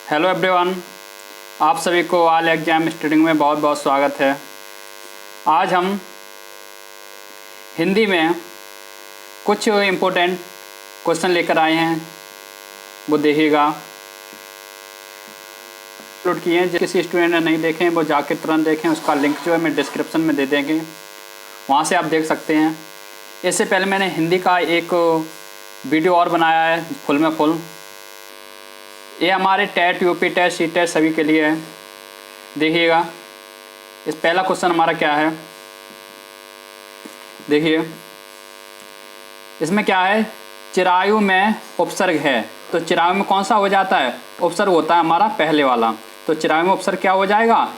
Hello everyone, आप सभी को ऑल एग्जाम स्टूडियो में बहुत बहुत स्वागत है। आज हम हिंदी में कुछ इम्पोर्टेंट क्वेश्चन लेकर आए हैं, वो देखिएगा। अपलोड किए हैं, किसी स्टूडेंट ने नहीं देखे वो जाकर तुरंत देखें। उसका लिंक जो है मैं डिस्क्रिप्शन में दे देंगे, वहाँ से आप देख सकते हैं। इससे पहले मैंने हिंदी का एक वीडियो और बनाया है फुल में फुल। ये हमारे TET, UP TET, C TET सभी के लिए है। देखिएगा, इस पहला क्वेश्चन हमारा क्या है, देखिए इसमें क्या है। चिरायु में उपसर्ग है, तो चिरायु में कौन सा हो जाता है, उपसर्ग होता है हमारा पहले वाला। तो चिरायु में उपसर्ग क्या हो जाएगा,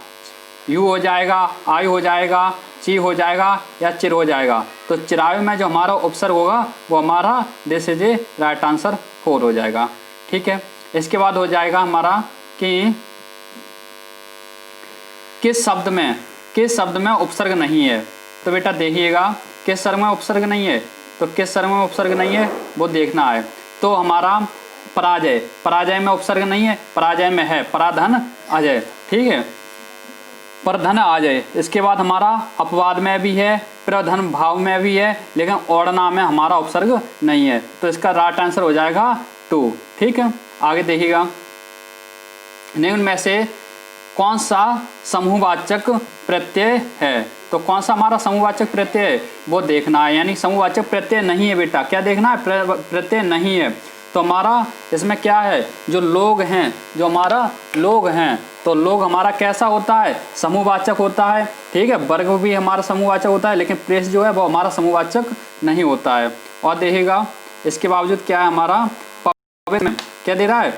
यू हो जाएगा, आयु हो जाएगा, ची हो जाएगा या चिर हो जाएगा। तो चिरायु में जो हमारा उपसर्ग होगा वो हमारा this is a right answer 4 हो जाएगा। ठीक है, इसके बाद हो जाएगा हमारा कि किस शब्द में उपसर्ग नहीं है। तो बेटा देखिएगा, किस शब्द में उपसर्ग नहीं है, तो किस शब्द में उपसर्ग नहीं है वो देखना है। तो हमारा पराजय में उपसर्ग नहीं है, पराजय में है पराधन अजय। ठीक है, परधन अजय। इसके बाद हमारा अपवाद में भी है, प्रधन भाव में भी है, लेकिन ओढ़ना में हमारा उपसर्ग नहीं है। तो इसका राइट आंसर हो जाएगा 2। ठीक है, आगे देखिएगा। निम्न में से कौन सा समूहवाचक प्रत्यय है। तो कौन सा हमारा समूहवाचक प्रत्यय है वो देखना है, यानी समूहवाचक प्रत्यय नहीं है बेटा। क्या देखना है, प्रत्यय नहीं है। तो हमारा इसमें क्या है, जो लोग हैं, जो हमारा लोग हैं, तो लोग हमारा कैसा होता है, समूहवाचक होता है। ठीक है, वर्ग भी हमारा समूहवाचक होता है, लेकिन प्रेस जो है वो हमारा समूहवाचक नहीं होता है। और देखिएगा इसके बावजूद क्या है हमारा, पवित्र में क्या दे रहा है,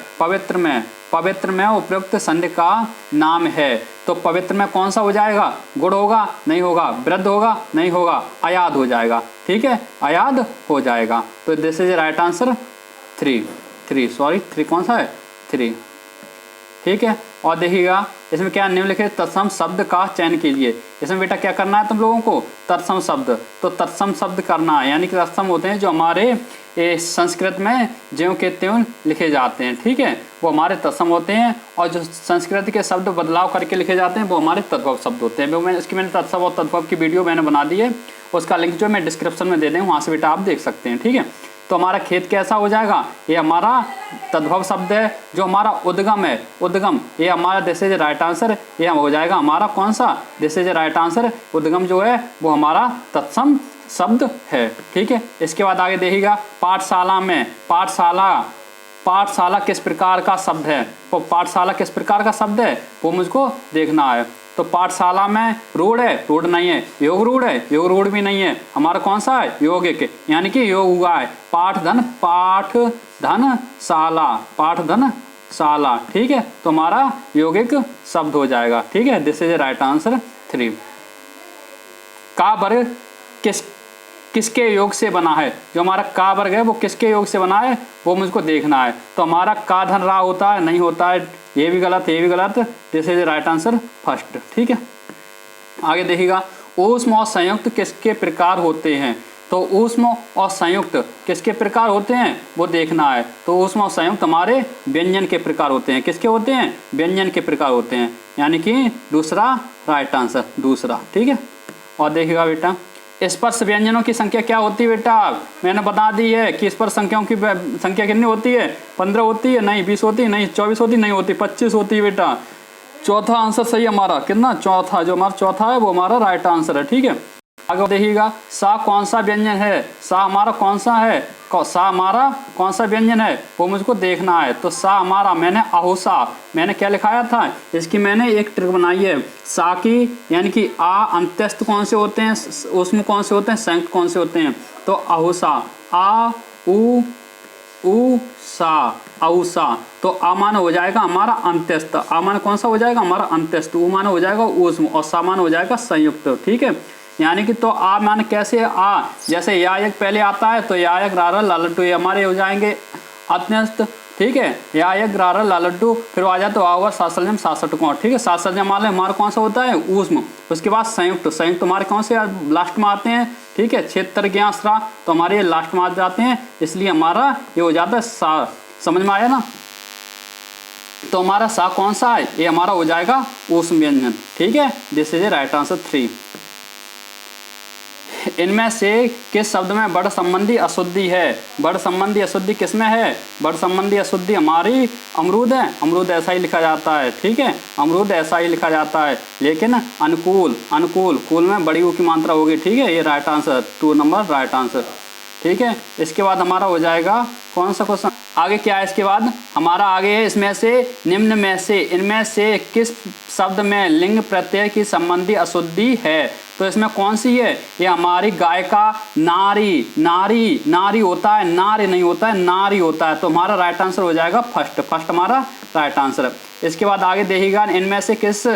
पवित्र में उपयुक्त संधि का नाम है। तो पवित्र में कौन सा हो जाएगा, गुण होगा, नहीं होगा, वृद्ध होगा, नहीं होगा, अयाद हो जाएगा। ठीक है, अयाद हो जाएगा। तो दिस इज राइट आंसर 3 कौन सा है, 3। ठीक है, और देखिएगा इसमें क्या निम्नलिखित तत्सम शब्द का चयन कीजिए। इसमें बेटा क्या करना है तुम लोगों को, तत्सम शब्द। तो तत्सम शब्द करना है, यानी कि तत्सम होते हैं जो हमारे संस्कृत में ज्यों के त्यों लिखे जाते हैं। ठीक है, वो हमारे तत्सम होते हैं, और जो संस्कृत के शब्द बदलाव करके लिखे जाते हैं वो हमारे तद्भव शब्द होते हैं। मैंने तत्सम और तद्भव की वीडियो मैंने बना दी है, उसका लिंक जो मैं डिस्क्रिप्शन में दे दें, वहाँ से बेटा आप देख सकते हैं। ठीक है, तो हमारा खेत कैसा हो जाएगा, ये हमारा तद्भव शब्द है। जो हमारा उद्गम है, उद्गम, ये हमारा दिस इज राइट आंसर, ये हो जाएगा हमारा कौन सा, दिस इज राइट आंसर। उद्गम जो है वो हमारा तत्सम शब्द है। ठीक है, इसके बाद आगे देखिएगा, पाठशाला में पाठशाला किस प्रकार का शब्द है। तो पाठशाला किस प्रकार का शब्द है वो मुझको देखना है। तो पाठशाला में रूढ़ है, रूढ़ नहीं है। योग रूढ़ है, योग रूढ़ भी नहीं है। हमारा कौन सा है, यौगिक, यानी कि योग हुआ है। पाठधन शाला। ठीक है, तो हमारा यौगिक शब्द हो जाएगा। ठीक है, दिस इज राइट आंसर 3। का वर्ग किसके योग से बना है। जो हमारा का वर्ग है वो किसके योग से बना है वो मुझको देखना है। तो हमारा का धन रा होता है, नहीं होता है, ये भी गलत, ये भी गलत। This is right answer 1। ठीक है, आगे देखिएगा, ऊष्म और संयुक्त किसके प्रकार होते हैं। तो ऊष्म और संयुक्त किसके प्रकार होते हैं वो देखना है। तो ऊष्म और संयुक्त हमारे व्यंजन के प्रकार होते हैं। किसके होते हैं, व्यंजन के प्रकार होते हैं, यानी कि दूसरा राइट आंसर, दूसरा। ठीक है, और देखिएगा बेटा, स्पर्श व्यंजनों की संख्या क्या होती है बेटा, मैंने बता दी है कि स्पर्श संख्याओं की संख्या कितनी होती है, 15 होती है, नहीं 20 होती है, नहीं 24 होती, नहीं होती 25 होती है बेटा। चौथा आंसर सही हमारा कितना, चौथा, जो हमारा चौथा है वो हमारा राइट आंसर है। ठीक है, आगे देखिएगा, सा कौन सा व्यंजन है, सा हमारा कौन सा है, सा हमारा कौन सा व्यंजन है वो मुझको देखना है। तो सा हमारा, मैंने अहुसा, मैंने क्या लिखाया था, इसकी मैंने एक ट्रिक बनाई है। सा की यानी कि आ अंत्यस्थ कौन से होते हैं, उसमें कौन से होते हैं, संयुक्त कौन से होते हैं। तो अहुसा, आ उ सा, अहुसा। तो आ मान हो जाएगा हमारा अंत्यस्थ, आ मान कौन सा हो जाएगा हमारा अंत्यस्थ, उ मान हो जाएगा ऊष्म, और सा मान हो जाएगा संयुक्त। ठीक है, यानी कि तो आ मान कैसे, आ जैसे या एक पहले आता है तो या एक रारा लालटू, ये हमारे हो जाएंगे अत्यस्त। ठीक है, या एक रारा लालटू, फिर आ जाए तो आ हुआ सासलजम 66 कौन। ठीक है, सासलजम वाले हमारा कौन सा होता है, ऊष्म। उसके बाद संयुक्त, संयुक्त हमारे कौन से लास्ट में आते हैं। ठीक है, क्षेत्र ज्ञासरा, तो हमारे ये लास्ट में आ जाते हैं, इसलिए हमारा ये हो जाता है सा। समझ में आया ना। तो हमारा सा कौन सा है, ये हमारा हो जाएगा ऊष्म व्यंजन। ठीक है, this is a right answer 3। इनमें से किस शब्द में बड़ संबंधी अशुद्धि है? बड़ संबंधी अशुद्धि किसमें है? बड़ संबंधी अशुद्धि हमारी अमरूद है, अमरूद ऐसा ही लिखा जाता है। ठीक है, अमरूद ऐसा ही लिखा जाता है, लेकिन अनुकूल, अनुकूल कूल में बड़ी ऊ की मात्रा होगी। ठीक है, ये right answer 2 number right answer. ठीक है, इसके बाद हमारा हो जाएगा कौन सा क्वेश्चन, आगे क्या है इसके बाद हमारा आगे है, इसमें से निम्न में से इनमें से किस शब्द में लिंग प्रत्यय की संबंधी अशुद्धि है? तो इसमें कौन सी है? ये हमारी गाय का नारी, नारी, नारी होता है, नारी नहीं होता है, नारी होता है। तो हमारा राइट आंसर हो जाएगा फर्स्ट, फर्स्ट हमारा राइट आंसर। इसके बाद आगे देखिएगा, इनमें से किस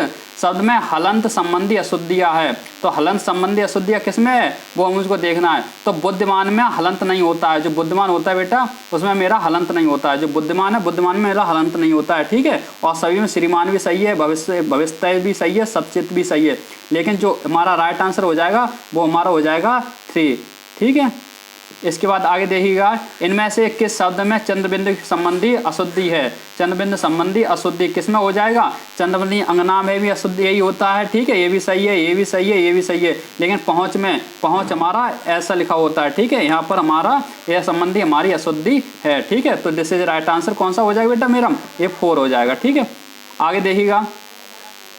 शब्द में हलंत संबंधी अशुद्धियाँ है? तो हलंत संबंधी अशुद्धियाँ किस में है, वो मुझको देखना है। तो बुद्धिमान में हलंत नहीं होता है, जो बुद्धिमान होता है बेटा उसमें मेरा हलंत नहीं होता है, जो बुद्धिमान है बुद्धिमान में मेरा हलंत नहीं होता है। ठीक है, और सभी में श्रीमान भी सही है, भविष्य भी सही है, सचित भी सही है, लेकिन जो हमारा राइट आंसर हो जाएगा वो हमारा हो जाएगा 3। ठीक है, इसके बाद आगे देखिएगा, इनमें से किस शब्द में चंद्रबिंदु संबंधी अशुद्धि है? चंद्रबिंदु संबंधी अशुद्धि किसमें हो जाएगा? चंद्रबिंदु अंगना में भी अशुद्धि यही होता है। ठीक है, ये भी सही है, ये भी सही है, ये भी सही है, लेकिन पहुँच में, पहुँच हमारा ऐसा लिखा होता है। ठीक है, यहाँ पर हमारा यह संबंधी हमारी अशुद्धि है। ठीक है, तो दिस इज राइट आंसर कौन सा हो जाएगा बेटा मेरा? ये 4 हो जाएगा। ठीक है, आगे देखिएगा,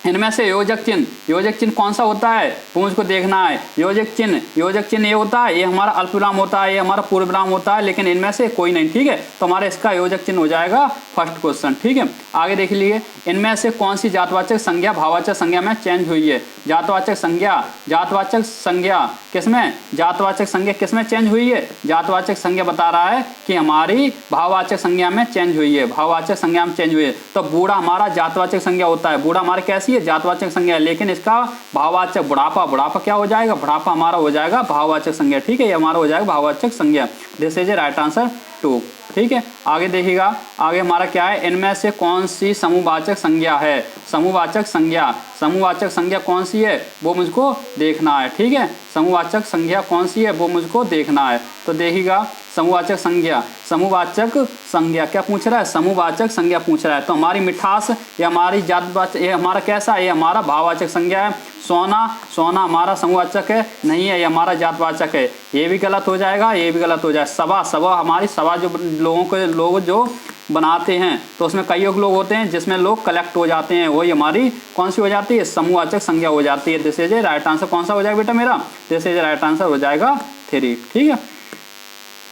इनमें से योजक चिन्ह, योजक चिन्ह कौन सा होता है वो मुझको देखना है। योजक चिन्ह, योजक चिन्ह ये होता है, ये हमारा अल्पविराम होता है, ये हमारा पूर्वविराम होता है, लेकिन इनमें से कोई नहीं। ठीक है, तो हमारा इसका योजक चिन्ह हो जाएगा फर्स्ट क्वेश्चन। ठीक है, आगे देख लीजिए, इनमें से कौन सी जातवाचक संज्ञा भाववाचक संज्ञा में चेंज हुई है? जातवाचक संज्ञा, जातवाचक संज्ञा किसमें, जातवाचक संज्ञा किसमें चेंज हुई है? जातवाचक संज्ञा बता रहा है कि हमारी भाववाचक संज्ञा में चेंज हुई है, भाववाचक संज्ञा में चेंज हुई है। तो बूढ़ा हमारा जातवाचक संज्ञा होता है, बूढ़ा हमारे कैसी है, जातवाचक संज्ञा है, लेकिन इसका भाववाचक बुढ़ापा, बुढ़ापा क्या हो जाएगा? बुढ़ापा हमारा हो जाएगा भाववाचक संज्ञा। ठीक है, ये हमारा हो जाएगा भाववाचक संज्ञा। This is a right answer 2। ठीक है, आगे देखिएगा, आगे हमारा क्या है, इनमें से कौन सी समूहवाचक संज्ञा है? समूहवाचक संज्ञा, समूहवाचक संज्ञा कौन सी है वो मुझको देखना है। ठीक है, समूहवाचक संज्ञा कौन सी है वो मुझको देखना है। तो देखिएगा, समूहवाचक संज्ञा, समूहवाचक संज्ञा क्या पूछ रहा है? समूहवाचक संज्ञा पूछ रहा है। तो हमारी मिठास, ये हमारी जातवाचक, ये हमारा कैसा है? ये हमारा भाववाचक संज्ञा है। सोना, सोना हमारा समूहवाचक है नहीं है, ये हमारा जातवाचक है, ये भी गलत हो जाएगा, ये भी गलत हो जाएगा। सभा, सभा हमारी सभा जो लोग जो बनाते हैं, तो उसमें कई लोग होते हैं जिसमें लोग कलेक्ट हो जाते हैं, वही हमारी कौन सी हो जाती है? समूहवाचक संज्ञा हो जाती है। This is a right answer कौन सा हो जाएगा बेटा मेरा? This is a right answer हो जाएगा 3। ठीक है,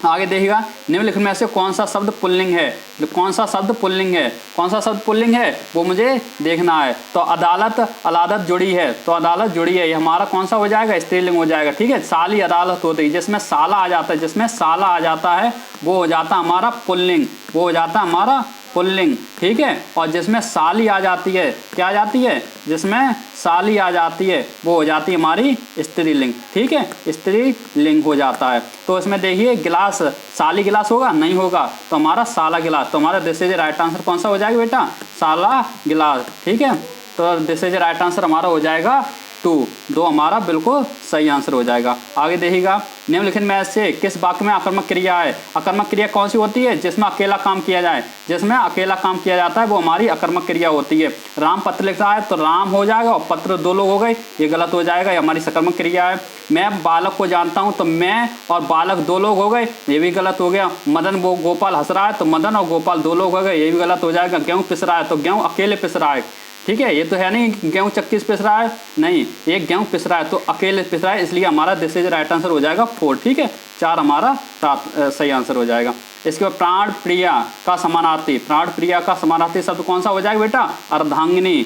आगे देखिएगा, निम्नलिखित में से कौन सा शब्द पुल्लिंग है? कौन सा शब्द पुल्लिंग है? कौन सा शब्द पुल्लिंग है वो मुझे देखना है। तो अदालत, अदालत जुड़ी है, तो अदालत जुड़ी है, ये हमारा कौन सा हो जाएगा? स्त्रीलिंग हो जाएगा। ठीक है, साली अदालत होती है, जिसमें साला आ जाता है, जिसमें साला आ जाता है वो हो जाता है हमारा पुल्लिंग, वो हो जाता है हमारा पुल्लिंग। ठीक है, और जिसमें साली आ जाती है, क्या आ जाती है? जिसमें साली आ जाती है वो हो जाती है हमारी स्त्रीलिंग। ठीक है, स्त्रीलिंग हो जाता है। तो इसमें देखिए, गिलास, साली गिलास होगा? नहीं होगा, तो हमारा साला गिलास। तो हमारा दिस इज राइट आंसर कौन सा हो जाएगा बेटा? साला गिलास। ठीक है, तो दिस इज राइट आंसर हमारा हो जाएगा 2 हमारा बिल्कुल सही आंसर हो जाएगा। आगे देखिएगा, निम्नलिखित में से किस वाक्य में आकर्मक क्रिया है? आकर्मक क्रिया कौन सी होती है? जिसमें अकेला काम किया जाए, जिसमें अकेला काम किया जाता है वो हमारी आकर्मक क्रिया होती है। राम पत्र लिख रहा है तो राम हो जाएगा, और पत्र 2 लोग हो गए, ये गलत हो जाएगा, ये हमारी सकर्मक क्रिया है। मैं बालक को जानता हूँ तो मैं और बालक 2 लोग हो गए, ये भी गलत हो गया। मदन वो गोपाल हंस रहा है तो मदन और गोपाल 2 लोग हो गए, ये भी गलत हो जाएगा। गेहूँ पिस रहा है तो गेहूँ अकेले पिस रहा है। ठीक है, ये तो है नहीं गेहूँ चक्की से पिस रहा है, नहीं, एक गेहूँ पिस रहा है तो अकेले पिस रहा है, इसलिए हमारा दिस इज राइट आंसर हो जाएगा 4। ठीक है, 4 हमारा सही आंसर हो जाएगा। इसके बाद प्राण प्रिया का समानार्थी, प्राण प्रिया का समानार्थी शब्द कौन सा हो जाएगा बेटा? अर्धांगिनी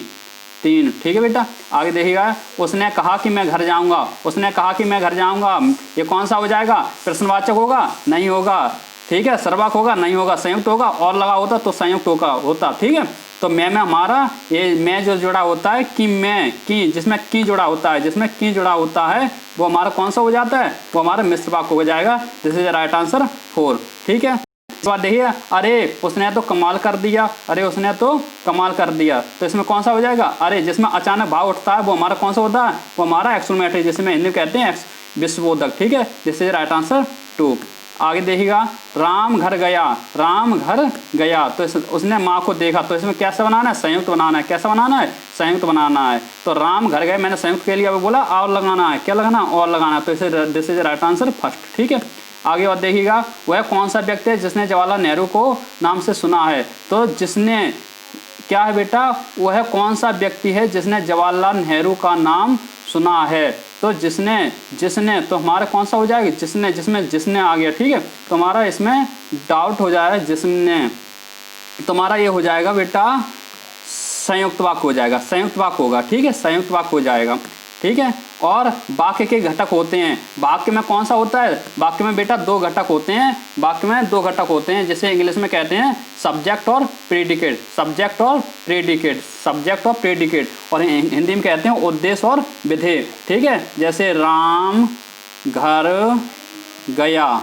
3। ठीक है बेटा, आगे देखिएगा, उसने कहा कि मैं घर जाऊंगा, उसने कहा कि मैं घर जाऊंगा, ये कौन सा हो जाएगा? प्रश्नवाचक होगा? नहीं होगा। ठीक है, सर्वक होगा? नहीं होगा। संयुक्त होगा? और लगा होता तो संयुक्त होता। ठीक है, तो मैं में हमारा ये मैं जो जुड़ा होता है कि मैं, की, जिसमें की जुड़ा होता है, जिसमें की जुड़ा होता है वो हमारा कौन सा हो जाता है? वो हमारा मिश्र वाक्य हो जाएगा। This is right answer 4। ठीक है, इस बार देखिए, अरे उसने तो कमाल कर दिया, अरे उसने तो कमाल कर दिया, तो इसमें कौन सा हो जाएगा? अरे जिसमें अचानक भाव उठता है वो हमारा कौन सा होता है? वो हमारा एक्सक्लेमेटरी, जिसमें हिंदी कहते हैं विस्फोधक। ठीक है, दिस इज राइट आंसर 2। आगे देखिएगा, राम घर गया, राम घर गया, तो उसने माँ को देखा, तो इसमें कैसे बनाना है, संयुक्त बनाना है। कैसे बनाना है, संयुक्त बनाना है। तो राम घर गए, मैंने संयुक्त के लिए अभी बोला और लगाना है, क्या लगाना, और लगाना है, तो इसे this is right answer first. ठीक है, आगे और देखिएगा, वह कौन सा व्यक्ति है जिसने जवाहरलाल नेहरू को नाम से सुना है। तो जिसने, क्या है बेटा, वह कौन सा व्यक्ति है जिसने जवाहरलाल नेहरू का नाम सुना है। तो जिसने तो हमारा कौन सा हो जाएगा, जिसने, जिसमें जिसने आ गया। ठीक है, तो हमारा इसमें डाउट हो जाएगा, जिसने, तुम्हारा ये हो जाएगा बेटा संयुक्त वाक्य हो जाएगा, संयुक्त वाक्य होगा। ठीक है, संयुक्त वाक्य हो जाएगा। ठीक है, और वाक्य के घटक होते हैं, वाक्य में कौन सा होता है, वाक्य में बेटा दो घटक होते हैं, वाक्य में दो घटक होते हैं, जैसे इंग्लिश में कहते हैं सब्जेक्ट और प्रेडिकेट, सब्जेक्ट और प्रेडिकेट, सब्जेक्ट और प्रेडिकेट, और हिंदी में कहते हैं उद्देश्य और विधेय। ठीक है, जैसे राम घर गया,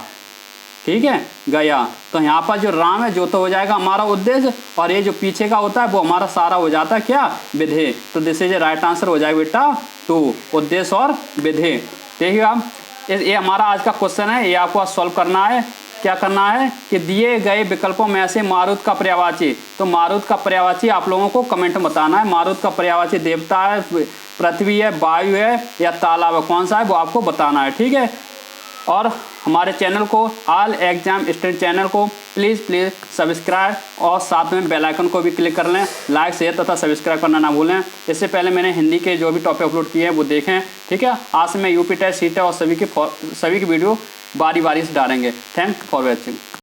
ठीक है, गया, तो यहाँ पर जो राम है जो तो हो जाएगा हमारा उद्देश्य, और ये जो पीछे का होता है वो हमारा सारा हो जाता है क्या, विधेय। तो दिस इज राइट आंसर हो जाएगा बेटा 2, उद्देश्य और विधेय। देखिए आप, ये हमारा आज का क्वेश्चन है, ये आपको सॉल्व करना है। क्या करना है कि दिए गए विकल्पों में से मारुत का पर्यायवाची, तो मारुत का पर्यायवाची आप लोगों को कमेंट में बताना है। मारुत का पर्यायवाची देवता है, पृथ्वी है, वायु है या तालाब है, कौन सा है वो आपको बताना है। ठीक है, और हमारे चैनल को, ऑल एग्जाम स्टडी चैनल को प्लीज़ सब्सक्राइब और साथ में बेल आइकन को भी क्लिक कर लें। लाइक शेयर तथा सब्सक्राइब करना ना भूलें। इससे पहले मैंने हिंदी के जो भी टॉपिक अपलोड किए हैं वो देखें। ठीक है, आज से मैं यूपी टेस्ट, सीटेट और सभी की वीडियो बारी बारी से डालेंगे। Thank for watching.